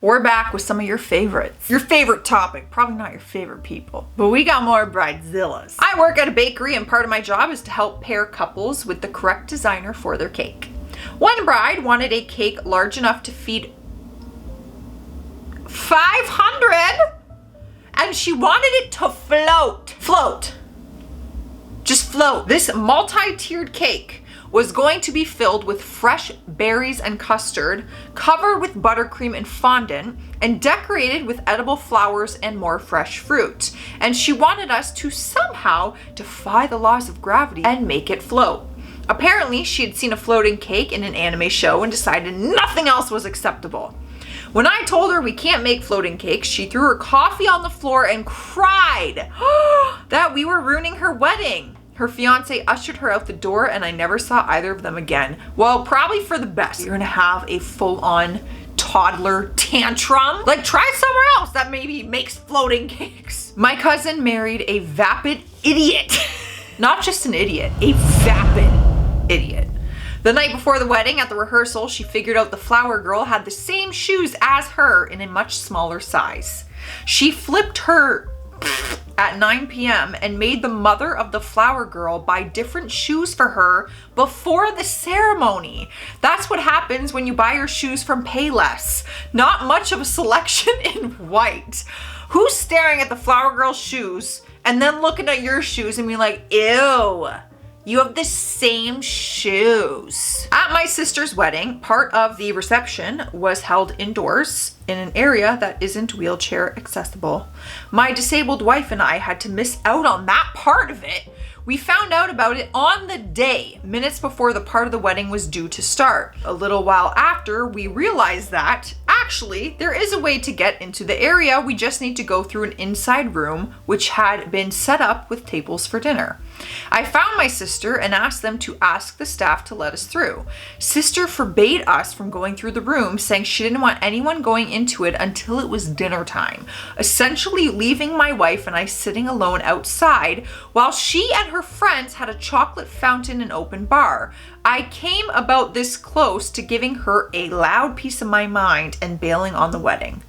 We're back with some of your favorites. Your favorite topic, probably not your favorite people, but we got more bridezillas. I work at a bakery and part of my job is to help pair couples with the correct designer for their cake. One bride wanted a cake large enough to feed 500 and she wanted it to float. Just float. This multi-tiered cake was going to be filled with fresh berries and custard, covered with buttercream and fondant, and decorated with edible flowers and more fresh fruit. And she wanted us to somehow defy the laws of gravity and make it float. Apparently, she had seen a floating cake in an anime show and decided nothing else was acceptable. When I told her we can't make floating cakes, she threw her coffee on the floor and cried that we were ruining her wedding. Her fiance ushered her out the door and I never saw either of them again. Well, probably for the best. You're gonna have a full-on toddler tantrum. Like, try somewhere else that maybe makes floating cakes. My cousin married a vapid idiot. Not just an idiot, a vapid idiot. The night before the wedding at the rehearsal, she figured out the flower girl had the same shoes as her in a much smaller size. She flipped her at 9 p.m. and made the mother of the flower girl buy different shoes for her before the ceremony. That's what happens when you buy your shoes from Payless. Not much of a selection in white. Who's staring at the flower girl's shoes and then looking at your shoes and being like, ew, you have the same shoes. At my sister's wedding, part of the reception was held indoors in an area that isn't wheelchair accessible. My disabled wife and I had to miss out on that part of it. We found out about it on the day, minutes before the part of the wedding was due to start. A little while after, we realized that actually there is a way to get into the area. We just need to go through an inside room which had been set up with tables for dinner. I found my sister and asked them to ask the staff to let us through. Sister forbade us from going through the room, saying she didn't want anyone going into it until it was dinner time, essentially leaving my wife and I sitting alone outside while she and her friends had a chocolate fountain and open bar. I came about this close to giving her a loud piece of my mind and bailing on the wedding.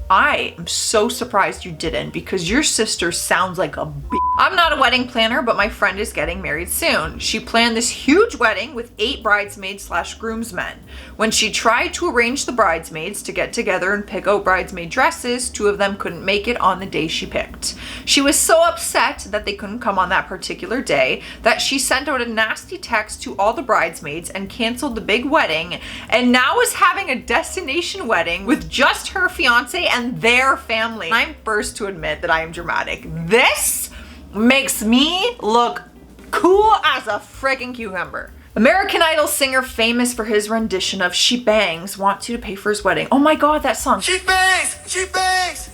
I am so surprised you didn't, because your sister sounds like a b****. I'm not a wedding planner, but my friend is getting married soon. She planned this huge wedding with 8 bridesmaids/groomsmen. When she tried to arrange the bridesmaids to get together and pick out bridesmaid dresses, 2 of them couldn't make it on the day she picked. She was so upset that they couldn't come on that particular day that she sent out a nasty text to all the bridesmaids and canceled the big wedding, and now is having a destination wedding with just her fiance and their family. I'm first to admit that I am dramatic. This makes me look cool as a freaking cucumber. American Idol singer famous for his rendition of She Bangs wants you to pay for his wedding. Oh my god, that song. She bangs,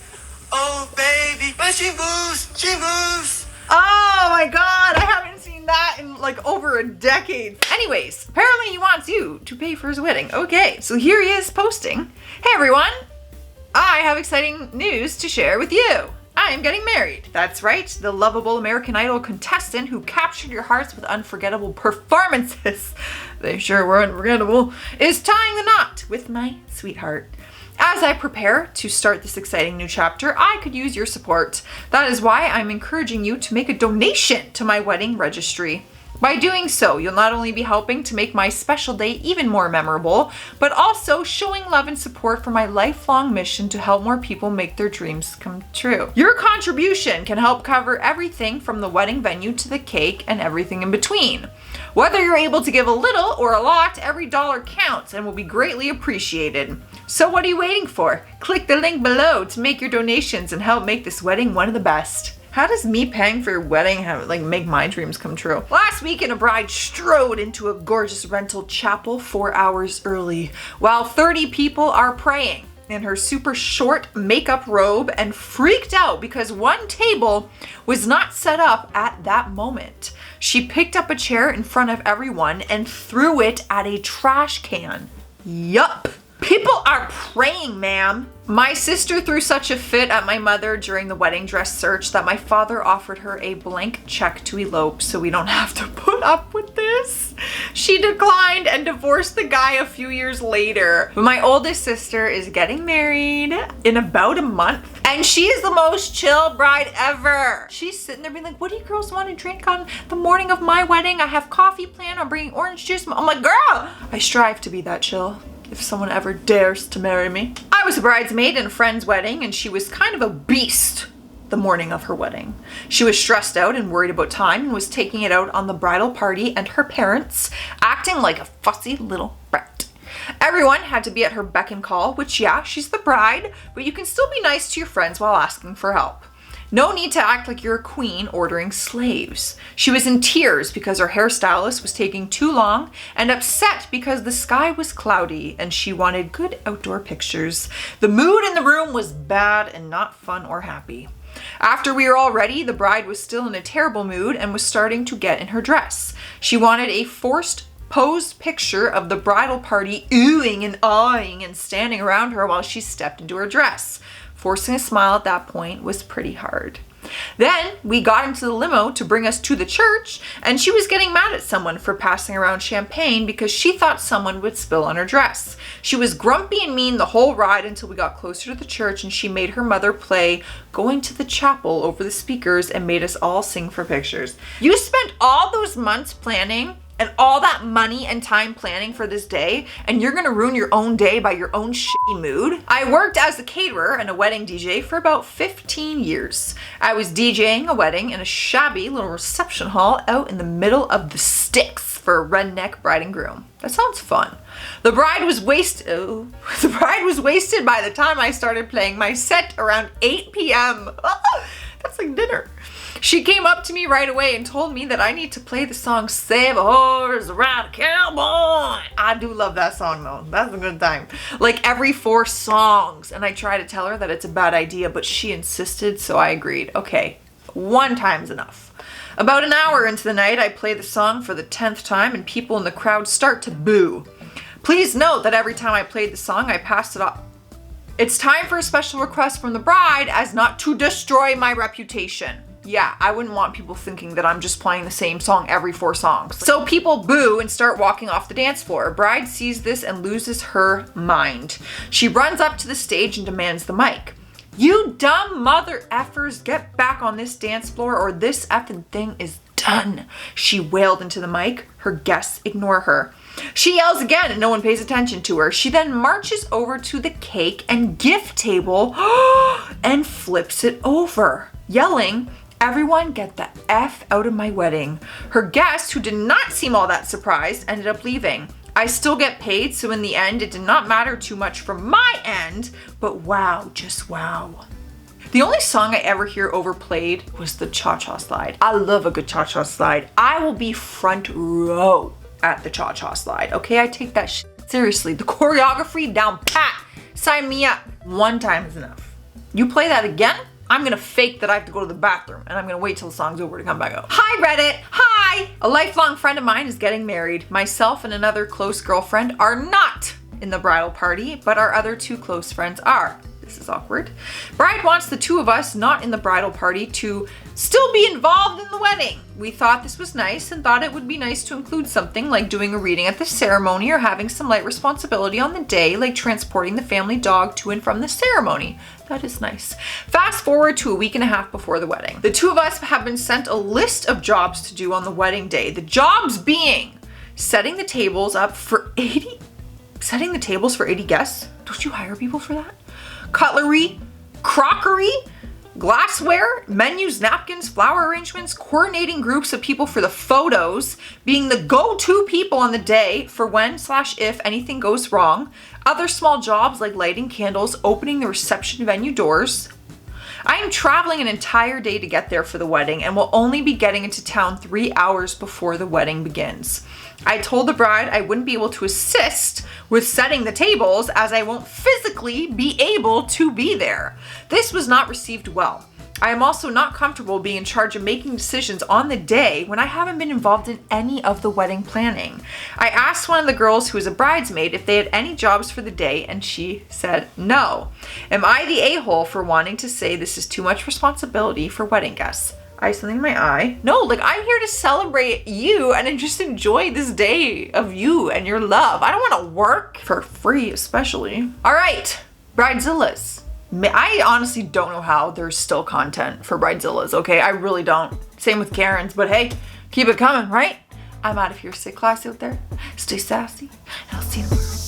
oh baby, when she moves. Oh my god, I haven't seen that in like over a decade. Anyways, apparently he wants you to pay for his wedding. Okay, so here he is posting. Hey everyone, I have exciting news to share with you. I am getting married. That's right, the lovable American Idol contestant who captured your hearts with unforgettable performances, they sure were unforgettable, is tying the knot with my sweetheart. As I prepare to start this exciting new chapter, I could use your support. That is why I'm encouraging you to make a donation to my wedding registry. By doing so, you'll not only be helping to make my special day even more memorable, but also showing love and support for my lifelong mission to help more people make their dreams come true. Your contribution can help cover everything from the wedding venue to the cake and everything in between. Whether you're able to give a little or a lot, every dollar counts and will be greatly appreciated. So what are you waiting for? Click the link below to make your donations and help make this wedding one of the best. How does me paying for your wedding make my dreams come true? Last weekend, a bride strode into a gorgeous rental chapel 4 hours early, while 30 people are praying in her super short makeup robe and freaked out because one table was not set up at that moment. She picked up a chair in front of everyone and threw it at a trash can. Yup. People are praying, ma'am. My sister threw such a fit at my mother during the wedding dress search that my father offered her a blank check to elope so we don't have to put up with this. She declined and divorced the guy a few years later. My oldest sister is getting married in about a month, and she is the most chill bride ever. She's sitting there being like, what do you girls want to drink on the morning of my wedding? I have coffee planned. I'm bringing orange juice. I'm like, girl, I strive to be that chill if someone ever dares to marry me. I was a bridesmaid in a friend's wedding, and she was kind of a beast the morning of her wedding. She was stressed out and worried about time and was taking it out on the bridal party and her parents, acting like a fussy little brat. Everyone had to be at her beck and call, which yeah, she's the bride, but you can still be nice to your friends while asking for help. No need to act like you're a queen ordering slaves. She was in tears because her hairstylist was taking too long and upset because the sky was cloudy and she wanted good outdoor pictures. The mood in the room was bad and not fun or happy. After we were all ready, the bride was still in a terrible mood and was starting to get in her dress. She wanted a forced posed picture of the bridal party oohing and awing and standing around her while she stepped into her dress. Forcing a smile at that point was pretty hard. Then we got into the limo to bring us to the church, and she was getting mad at someone for passing around champagne because she thought someone would spill on her dress. She was grumpy and mean the whole ride until we got closer to the church, and she made her mother play Going to the Chapel over the speakers and made us all sing for pictures. You spent all those months planning and all that money and time planning for this day, and you're gonna ruin your own day by your own shitty mood? I worked as a caterer and a wedding DJ for about 15 years. I was DJing a wedding in a shabby little reception hall out in the middle of the sticks for a redneck bride and groom. That sounds fun. The bride was wasted by the time I started playing my set around 8 p.m. That's like dinner. She came up to me right away and told me that I need to play the song Save a Horse, Ride a Cowboy. I do love that song though. That's a good time. Like every 4 songs. And I tried to tell her that it's a bad idea, but she insisted, so I agreed. Okay, 1 time's enough. About an hour into the night, I play the song for the 10th time and people in the crowd start to boo. Please note that every time I played the song, I passed it off. It's time for a special request from the bride as not to destroy my reputation. Yeah, I wouldn't want people thinking that I'm just playing the same song every 4 songs. So people boo and start walking off the dance floor. Bride sees this and loses her mind. She runs up to the stage and demands the mic. You dumb mother effers, get back on this dance floor or this effing thing is done. She wailed into the mic. Her guests ignore her. She yells again and no one pays attention to her. She then marches over to the cake and gift table and flips it over, yelling, "Everyone get the F out of my wedding." Her guests, who did not seem all that surprised, ended up leaving. I still get paid, so in the end, it did not matter too much from my end, but wow, just wow. The only song I ever hear overplayed was the Cha-Cha Slide. I love a good Cha-Cha Slide. I will be front row at the Cha-Cha Slide, okay? I take that seriously. The choreography down pat. Sign me up. 1 time is enough. You play that again, I'm gonna fake that I have to go to the bathroom and I'm gonna wait till the song's over to come back out. Hi Reddit, hi! A lifelong friend of mine is getting married. Myself and another close girlfriend are not in the bridal party, but our other 2 close friends are. This is awkward. Bride wants the 2 of us not in the bridal party to still be involved in the wedding. We thought this was nice and thought it would be nice to include something like doing a reading at the ceremony or having some light responsibility on the day, like transporting the family dog to and from the ceremony. That is nice. Fast forward to a week and a half before the wedding. The 2 of us have been sent a list of jobs to do on the wedding day. The jobs being setting the tables for 80 guests. Don't you hire people for that? Cutlery, crockery, glassware, menus, napkins, flower arrangements, coordinating groups of people for the photos, being the go-to people on the day for when/if anything goes wrong, other small jobs like lighting candles, opening the reception venue doors. I am traveling an entire day to get there for the wedding and will only be getting into town 3 hours before the wedding begins. I told the bride I wouldn't be able to assist with setting the tables as I won't physically be able to be there. This was not received well. I am also not comfortable being in charge of making decisions on the day when I haven't been involved in any of the wedding planning. I asked one of the girls who was a bridesmaid if they had any jobs for the day, and she said no. Am I the a-hole for wanting to say this is too much responsibility for wedding guests? I have something in my eye. No, like I'm here to celebrate you and just enjoy this day of you and your love. I don't want to work for free, especially. All right, Bridezillas. I honestly don't know how there's still content for Bridezillas, okay? I really don't. Same with Karen's, but hey, keep it coming, right? I'm out of here. Stay classy out there. Stay sassy. And I'll see you tomorrow.